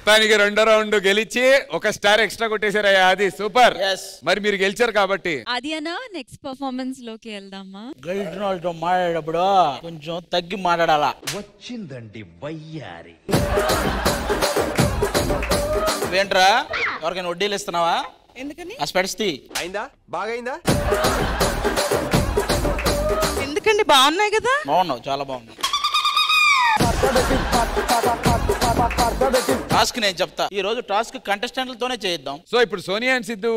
మొత్తానికి రెండో రౌండ్ గెలిచి ఒక స్టార్ ఎక్స్ట్రా కొట్టేశారయ్యా. అది సూపర్. మరి మీరు గెలిచారు కాబట్టి అది అన్న నెక్స్ట్ పర్ఫార్మెన్స్ లోకి వెళ్దామా? గెలిచిన వాళ్ళతో మాట్లాడేటప్పుడు కొంచెం తగ్గి మాట్లాడాలా. వచ్చిందండి వయ్యారి. ఏంట్రా ఎవరికైనా వడ్డీలు ఇస్తున్నావా? ఎందుకని? ఆ స్పెట్స్ తీ. అయిందా? బాగైందా? ఎందుకండి బాగున్నాయి కదా? బాగున్నావు, చాలా బాగున్నావు. టాస్క్ నేను చెప్తా. ఈ రోజు టాస్క్ కంటెస్టెంట్లతోనే చేద్దాం. సో ఇప్పుడు సోనియా అండ్ సిద్ధు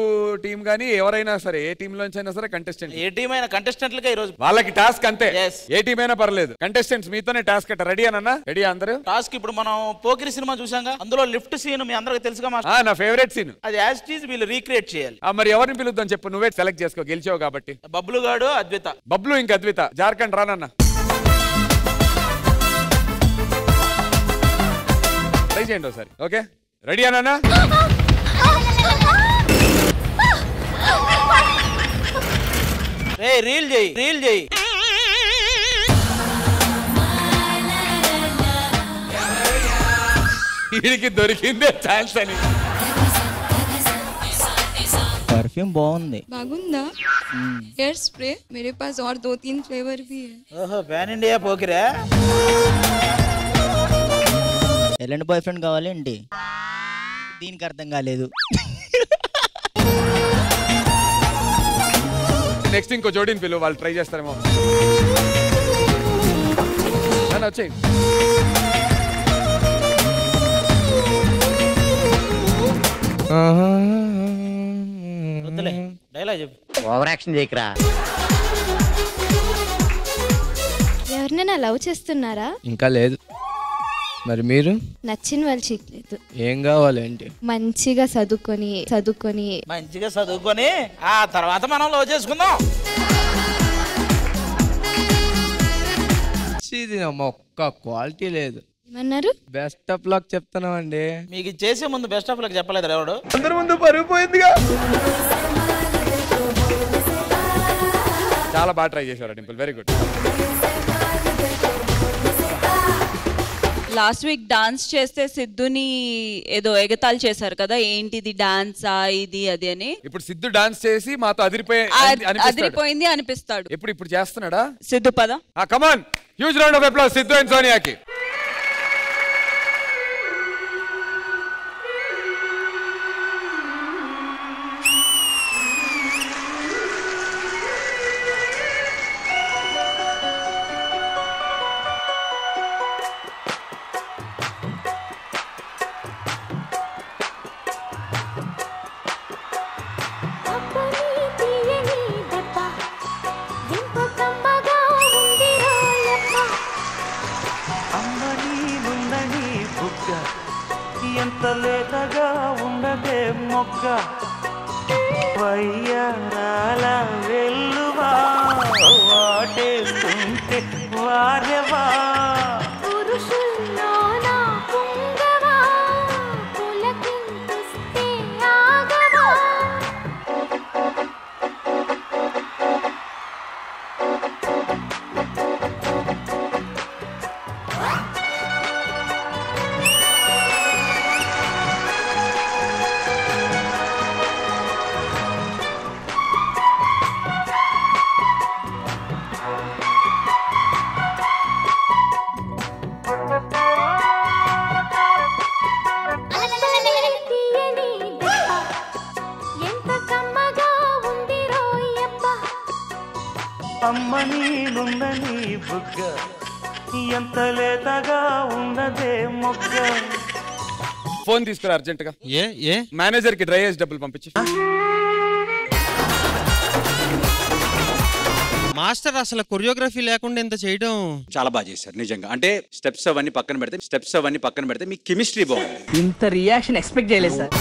టీం గానీ ఎవరైనా సరే ఏ టీం లోంచి అయినా సరే కంటెస్టెంట్, ఏ టీం అయినా కంటెస్టెంట్లకే ఈ రోజు వాళ్ళకి టాస్క్ అంతే. Yes. ఏ టీం అయినా పర్లేదు, కంటెస్టెంట్స్ మీతోనే టాస్క్ అట్ట. రెడీ అన్న? రెడీ అందరూ? టాస్క్ ఇప్పుడు మనం పోకిరి సినిమా చూసాంగా, అందులో లిఫ్ట్ సీన్ మీ అందరికి తెలుసుగా మాస్టర్. నా ఫేవరెట్ సీన్ అది యాజ్ ఇట్ ఈజ్ వీళ్ళు రీక్రియేట్ చేయాలి. మరి ఎవరిని పిలుద్దాం చెప్పు, నువ్వే సెలెక్ట్ చేసుకో, గెలిచావు కాబట్టి. బబ్లు గాడు, అద్విత. బబ్లు ఇంకా అద్విత. జార్ఖండ్ రానన్న, ట్రై చేయండి ఒకసారి. ఓకే రెడీ అన్న? రీల్ చేయి, రీల్ చేయి. వీడికి దొరికిందే ఛాన్స్ అని. పర్ఫ్యూమ్ బాగుంది. బాగుందా? हेयर स्प्रे मेरे पास और 2-3 फ्लेवर भी है. ఓహో, పాన్ ఇండియా పోకిరా. ఎలాంటి బాయ్ ఫ్రెండ్ కావాలి ఏంటి? దీనికి అర్థం కాలేదు. నెక్స్ట్ ఇంకో జోడీని పిలువు, వాళ్ళు ట్రై చేస్తారేమో. వచ్చేయి. డైలాగ్ చెప్పు. ఓవర్ యాక్షన్ చేయకరా. ఎవరినైనా లవ్ చేస్తున్నారా? ఇంకా లేదు. మరి మీరు? నచ్చిన వాళ్ళు చిక్కలేదు. ఏం కావాలి ఏంటి? మంచిగా చదువుకొని మంచిగా చదువుకొని ఆ తర్వాత మనం లవ్ చేసుకుందాం. ఇది ఒక్క క్వాలిటీ లేదు. ఏమన్నారు? బెస్ట్ ఆఫ్ లక్ చెప్తున్నామండి. మీకు చేసే ముందు బెస్ట్ ఆఫ్ లక్ చెప్పలేదు ఎవడు? అందరి ముందు పరుగు పోయిందిగా. చాలా బాగా ట్రై చేశారు Dimple, very good. Last week dance చేస్తే సిద్ధుని ఏదో ఎగతాళి చేశారు కదా, ఏంటిది డాన్సా ఇది అది అని. ఇప్పుడు సిద్ధు డాన్స్ చేసి మాతో అదిరిపోయింది అనిపిస్తాడు. ఇప్పుడు చేస్తున్నాడా సిద్ధు? పద come on, huge round of applause Siddhu and సోనియాకి. ఎంత లేతగా ఉండదే మొక్క వయ్యారాల వెల్లువా వాటేస్తుంటే వారెవా అమ్మ నీనుందని బుగ్గ ఎంత లేతగా ఉన్నదే మొగ్గ. ఫోన్ తీసుకురా అర్జెంట్ గా. ఏ మేనేజర్ కి డ్రై ఐస్ డబ్బులు పంపించి. మాస్టర్ అసలు కొరియోగ్రఫీ లేకుండా ఇంత చేయడం చాలా బాగా చేశారు నిజంగా. అంటే స్టెప్స్ అవన్నీ పక్కన పెడితే మీ కెమిస్ట్రీ బాగుంది. ఇంత రియాక్షన్ ఎక్స్పెక్ట్ చేయలేదు సార్.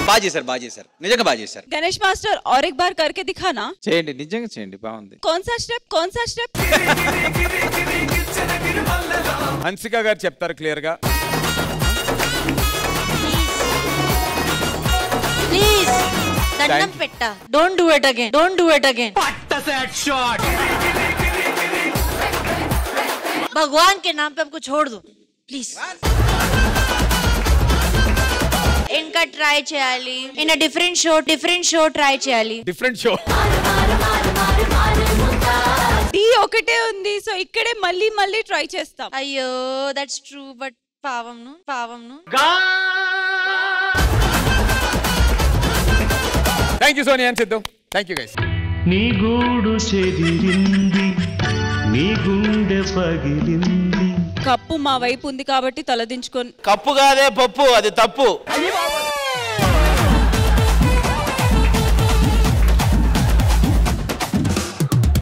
బాగా చేశారు నిజంగా బాగా చేశారు. గణేష్ మాస్టర్ और एक बार करके दिखाना. చేయండి, నిజంగా చేయండి, బాగుంది. कौन सा स्टेप? హన్సిక గారు చెప్తారు క్లియర్ గా. ప్లీజ్ దండం పెట్ట. Don't do it again. भगवान के नाम पे हमको छोड़ दो. ప్లీజ్ ఇంకా ట్రై చేయాలి ఇన్ డిఫరెంట్ షో ట్రై చేయాలి డిఫరెంట్ షో డి ఒకటే ఉంది సో ఇక్కడే మళ్ళీ మళ్ళీ ట్రై చేస్తాం. అయ్యో దట్స్ ట్రూ బట్ పావంను thank you Sonia and Siddhu. Thank you guys. నీ గూడు చెదిరింది నీ గుండె పగిలింది. కప్పు మా వైపు ఉంది కాబట్టి తలదించుకొని కప్పు కాదే పప్పు, అది తప్పు.